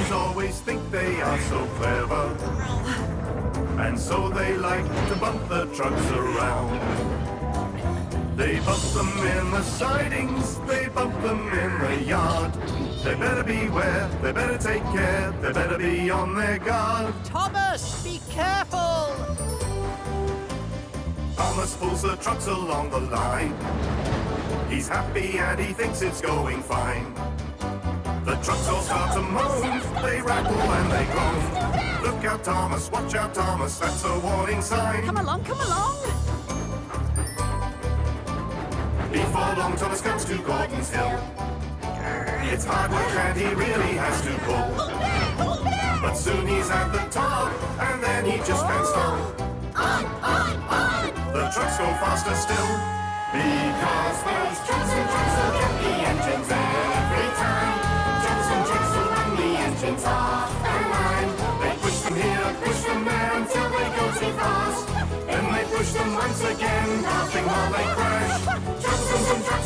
Truckers always think they are so clever, and so they like to bump the trucks around. They bump them in the sidings, they bump them in the yard. They better beware, they better take care, they better be on their guard. Thomas, be careful! Thomas pulls the trucks along the line. He's happy and he thinks it's going fine. The trucks all start to moan, they rattle and they groan. Look out, Thomas, watch out, Thomas, that's a warning sign. Come along, come along! Before long, Thomas comes to Gordon's Hill. It's hard work and he really has to pull. But soon he's at the top, and then he just can't stop. The trucks go faster still, because those trucks and trucks will get the engines every time. Trucks and trucks will run the engines off the line. They push them here, push them there until they go too fast. Then they push them once again, laughing while they crash. Trucks and trucks